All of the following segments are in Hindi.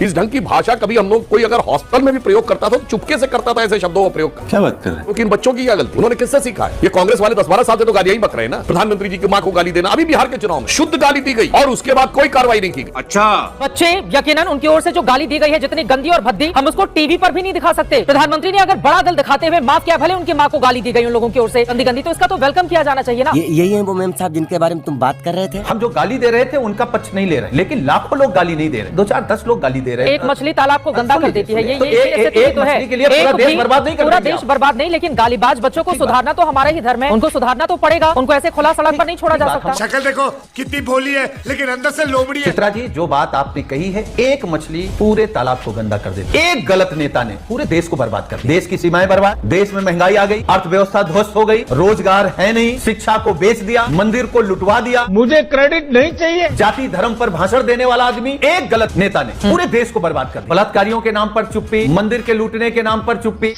इस ढंग की भाषा कभी हम लोग कोई अगर हॉस्टल में भी प्रयोग करता था तो चुपके से करता था ऐसे शब्दों का प्रयोग। क्या बात कर रहे हैं? क्योंकि इन बच्चों की क्या गलती, उन्होंने किससे सीखा है? ये कांग्रेस वाले 10-12 साल से तो गालियां ही बक रहे हैं ना। प्रधानमंत्री जी की मां को गाली देना, अभी बिहार के चुनाव में शुद्ध गाली दी गई और उसके बाद कोई कार्रवाई नहीं की गई। अच्छा, बच्चे यकीनन उनकी ओर से जो गाली दी गई है जितनी गंदी और भद्दी, हम उसको टीवी पर भी नहीं दिखा सकते। प्रधानमंत्री ने अगर बड़ा दिल दिखाते हुए माफ किया, भले उनकी माँ को गाली दी गई उन लोगों की ओर से गंदी गंदी, तो इसका तो वेलकम किया जाना चाहिए ना। यही है वो मैम साहब जिनके बारे में तुम बात कर रहे थे। हम जो गाली दे रहे थे उनका पक्ष नहीं ले रहे, लेकिन लाखों लोग गाली नहीं दे रहे, 2-4-10 लोग गाली दे रहे हैं। एक मछली तालाब को गंदा कर देती है, ये एक मछली के लिए पूरा देश बर्बाद नहीं कर पूरा देश बर्बाद नहीं, लेकिन गालीबाज बच्चों को सुधारना तो हमारा ही धर्म है, उनको सुधारना तो पड़ेगा, उनको ऐसे खुला सड़क पर नहीं छोड़ा जा सकता। शक्ल देखो कितनी भोली है, लेकिन अंदर से लोमड़ी है। चित्रा जी, जो बात आपने कही है, एक मछली पूरे तालाब को गंदा कर देती, एक गलत नेता ने पूरे देश को बर्बाद कर दिया। देश की सीमाएं बर्बाद, देश में महंगाई आ गई, अर्थव्यवस्था ध्वस्त हो गई, रोजगार है नहीं, शिक्षा को बेच दिया, मंदिर को लुटवा दिया। मुझे क्रेडिट नहीं चाहिए। जाति धर्म पर भाषण देने वाला आदमी, एक गलत नेता ने पूरे देश को बर्बाद कर दिया। बलात्कारियों के नाम पर चुप्पी, मंदिर के लूटने के नाम पर चुप्पी।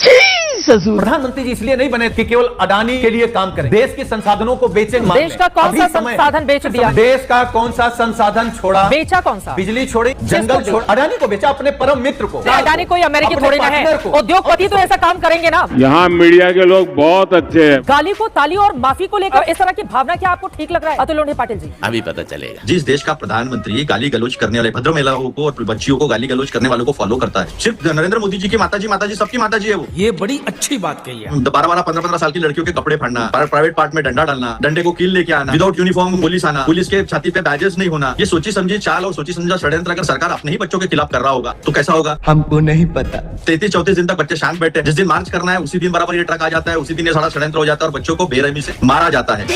प्रधानमंत्री जी इसलिए नहीं बने कि केवल अडानी के लिए काम करें, देश के संसाधनों को बेचे। देश का कौन सा संसाधन बेच दिया? देश का कौन सा संसाधन छोड़ा? बेचा कौन सा? बिजली छोड़ी, जंगल छोड़, अडानी को बेचा, अपने परम मित्र को। अडानी कोई अमेरिकी थोड़ी ना है, उद्योगपति तो ऐसा काम करेंगे ना। यहाँ मीडिया के लोग बहुत अच्छे हैं। गाली को ताली और माफी को लेकर इस तरह की भावना क्या आपको ठीक लग रहा है? अतुल लोढ़े पाटिल जी, अभी पता चलेगा। जिस देश का प्रधानमंत्री गाली गलौज करने वाले भद्र महिलाओं को और बच्चियों को गाली गलौज करने वालों को फॉलो करता है, सिर्फ नरेंद्र मोदी जी की माताजी सबकी माताजी है वो। ये बड़ी अच्छी बात कही है। 12-15 साल की लड़कियों के कपड़े फाड़ना, प्राइवेट पार्ट में डंडा डालना, डंडे को कील लेके आना, विदाउट यूनिफॉर्म पुलिस आना, पुलिस के छाती पे बैजेस नहीं होना, ये सोची समझी चाल और सोची समझा षड्यंत्र अगर सरकार अपने ही बच्चों के खिलाफ कर रहा होगा तो कैसा होगा? हमको नहीं पता। 33-34 दिन तक बच्चे शांत बैठे, जिस दिन मार्च करना है उसी दिन बराबर ये ट्रक आ जाता है, उसी दिन ये सारा षड्यंत्र हो जाता है और बच्चों को बेरहमी से मारा जाता है।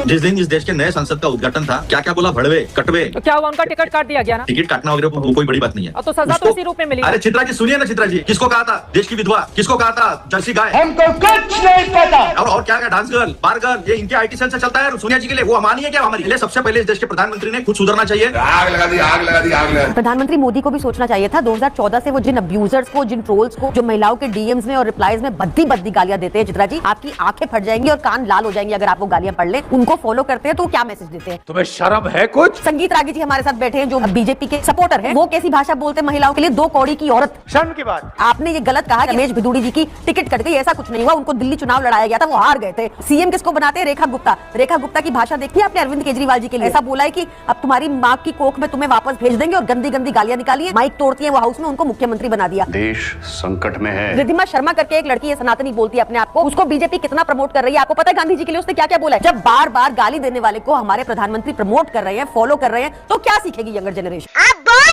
जिस दिन इस देश के नए संसद का उद्घाटन था, क्या क्या बोला, भड़वे कटवे। तो क्या हुआ, उनका टिकट काट दिया गया ना? टिकट काटना वगैरह वो कोई बड़ी बात नहीं है। तो सजा तो इसी रूप में मिली। अरे चित्रा जी सुनिए ना, चित्रा जी किसको कहा था देश की विधवा, किसको कहा था जर्सी गाय? हमको कुछ नहीं पता। और क्या डांस गर्ल, बार गर्ल, ये इनके आईटी सेल से चलता है। सोनिया जी के लिए वो अमानी है क्या हमारी? लिए सबसे पहले इस देश के प्रधानमंत्री ने खुद सुधरना चाहिए। आग लगा दी, आग लगा दी, आग लगा दी। प्रधानमंत्री मोदी को भी सोचना चाहिए था 2014 से वो जिन अब्यूजर्स को, जिन ट्रोल्स को, जो महिलाओं के डीएम्स में और रिप्लाईज में बद्दी गालियां देते हैं, चित्रा जी आपकी आंखें फट जाएंगी और कान लाल हो जाएंगे अगर आप वो गालियां पढ़ लें। उनको फॉलो करते हैं तो क्या मैसेज देते हैं? तुम्हें शर्म है कुछ? संगीत रागी जी हमारे साथ बैठे हैं जो बीजेपी के सपोर्टर हैं, वो कैसी भाषा बोलते हैं महिलाओं के लिए? 2 कौड़ी की औरत। शर्म की बात। आपने ये गलत कहा कि रमेश भिदुड़ी जी की टिकट कट गई, ऐसा कुछ नहीं हुआ। उनको दिल्ली चुनाव लड़ाया गया था, वो हार गए थे। सीएम किसको बनाते हैं? रेखा गुप्ता। रेखा गुप्ता की भाषा देखी आपने अरविंद केजरीवाल जी के लिए? ऐसा बोला है कि अब तुम्हारी माँ की कोख में तुम्हें वापस भेज देंगे और गंदी गंदी गालियां निकाली है, माइक तोड़ती है वो हाउस में, उनको मुख्यमंत्री बना दिया। देश संकट में है। रिद्धिमा शर्मा करके एक लड़की है, सनातनी बोलती है अपने आप को, उसको बीजेपी कितना प्रमोट कर रही है आपको पता है? गांधी जी के लिए उसने क्या क्या बोला है? जब बार बार गाली देने वाले को हमारे प्रधानमंत्री प्रमोट कर रहे हैं, फॉलो कर रहे हैं, तो क्या सीखेगी यंगर जनरेशन?